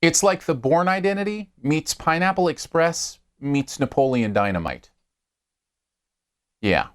It's like The Bourne Identity meets Pineapple Express meets Napoleon Dynamite. Yeah.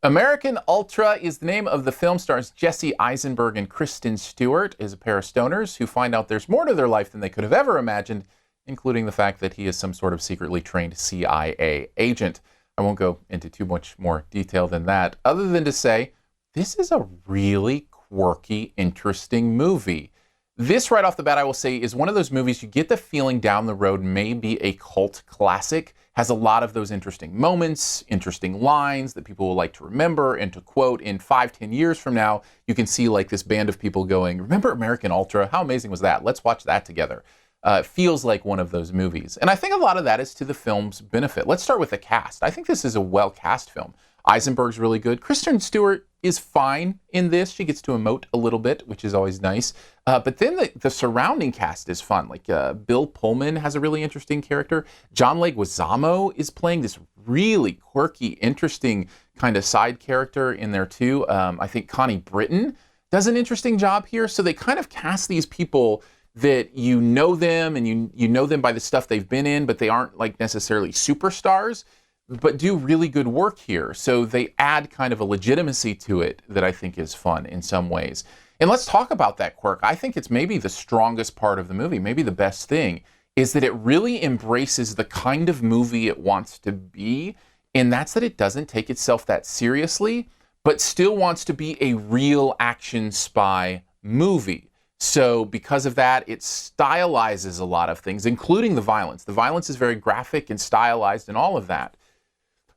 American Ultra is the name of the film. Stars Jesse Eisenberg and Kristen Stewart as a pair of stoners who find out there's more to their life than they could have ever imagined, including the fact that he is some sort of secretly trained CIA agent. I won't go into too much more detail than that, other than to say, this is a really quirky, interesting movie. This, right off the bat, I will say, is one of those movies you get the feeling down the road may be a cult classic. Has a lot of those interesting moments, interesting lines that people will like to remember and to quote in 5-10 years from now. You can see like this band of people going, remember American Ultra? How amazing was that? Let's watch that together. It feels like one of those movies. And I think a lot of that is to the film's benefit. Let's start with the cast. I think this is a well-cast film. Eisenberg's really good. Kristen Stewart is fine in this. She gets to emote a little bit, which is always nice. But then the surrounding cast is fun. Like Bill Pullman has a really interesting character. John Leguizamo is playing this really quirky, interesting kind of side character in there too. I think Connie Britton does an interesting job here. So they kind of cast these people that you know them and you know them by the stuff they've been in, but they aren't like necessarily superstars, but do really good work here. So they add kind of a legitimacy to it that I think is fun in some ways. And let's talk about that quirk. I think it's maybe the strongest part of the movie, maybe the best thing, is that it really embraces the kind of movie it wants to be, and that's that it doesn't take itself that seriously, but still wants to be a real action spy movie. So because of that, it stylizes a lot of things, including the violence. The violence is very graphic and stylized and all of that.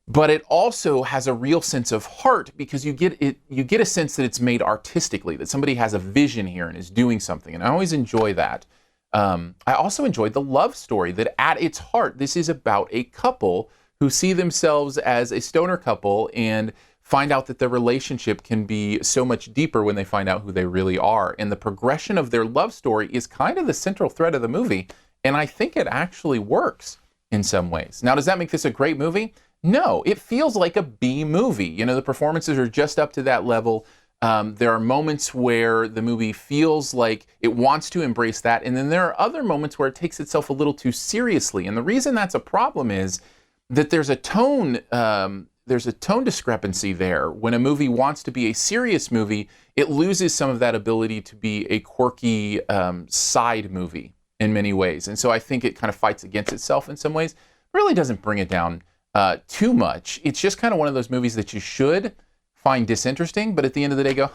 But it also has a real sense of heart because you get a sense that it's made artistically, that somebody has a vision here and is doing something. And I always enjoy that. I also enjoyed the love story that at its heart, this is about a couple who see themselves as a stoner couple and find out that their relationship can be so much deeper when they find out who they really are. And the progression of their love story is kind of the central thread of the movie. And I think it actually works in some ways. Now, does that make this a great movie? No, it feels like a B movie. You know, the performances are just up to that level. There are moments where the movie feels like it wants to embrace that. And then there are other moments where it takes itself a little too seriously. And the reason that's a problem is that there's a tone discrepancy there. When a movie wants to be a serious movie, it loses some of that ability to be a quirky side movie in many ways. And so I think it kind of fights against itself in some ways. It really doesn't bring it down too much. It's just kind of one of those movies that you should find disinteresting, but at the end of the day go,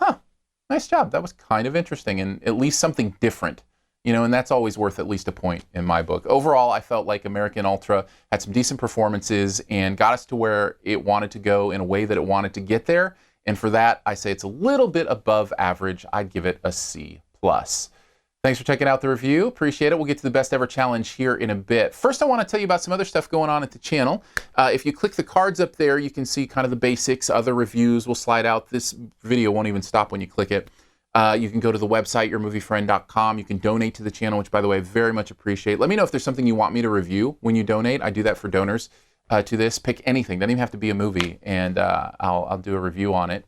nice job. That was kind of interesting and at least something different. You know, and that's always worth at least a point in my book. Overall, I felt like American Ultra had some decent performances and got us to where it wanted to go in a way that it wanted to get there. And for that, I say it's a little bit above average. I'd give it a C+. Thanks for checking out the review. Appreciate it. We'll get to the best ever challenge here in a bit. First, I want to tell you about some other stuff going on at the channel. If you click the cards up there, you can see kind of the basics. Other reviews will slide out. This video won't even stop when you click it. You can go to the website, yourmoviefriend.com. You can donate to the channel, which, by the way, I very much appreciate. Let me know if there's something you want me to review when you donate. I do that for donors to this. Pick anything. Doesn't even have to be a movie, and I'll do a review on it.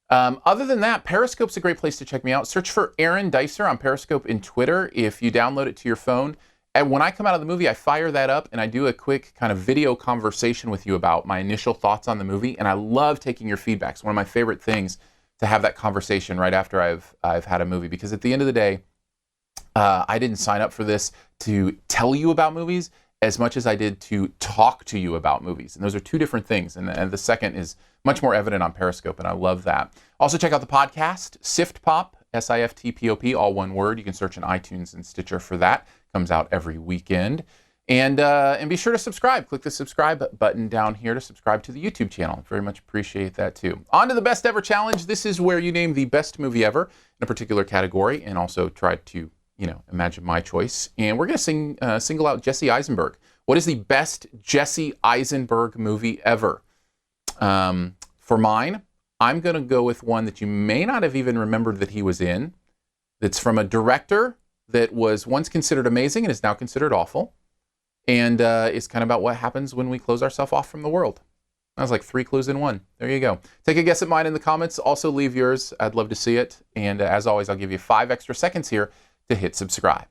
Other than that, Periscope's a great place to check me out. Search for Aaron Dicer on Periscope and Twitter if you download it to your phone. And when I come out of the movie, I fire that up, and I do a quick kind of video conversation with you about my initial thoughts on the movie. And I love taking your feedback. It's one of my favorite things to have that conversation right after I've had a movie, because at the end of the day, I didn't sign up for this to tell you about movies as much as I did to talk to you about movies. And those are two different things. And the second is much more evident on Periscope, and I love that. Also check out the podcast, SiftPop, SiftPop, all one word. You can search in iTunes and Stitcher for that. Comes out every weekend. And be sure to subscribe. Click the subscribe button down here to subscribe to the YouTube channel. Very much appreciate that too. On to the best ever challenge. This is where you name the best movie ever in a particular category, and also try to, imagine my choice. And we're going to single out Jesse Eisenberg. What is the best Jesse Eisenberg movie ever? For mine, I'm going to go with one that you may not have even remembered that he was in. That's from a director that was once considered amazing and is now considered awful. And it's kind of about what happens when we close ourselves off from the world. That was like 3 clues in one. There you go. Take a guess at mine in the comments. Also leave yours. I'd love to see it. And as always, I'll give you 5 extra seconds here to hit subscribe.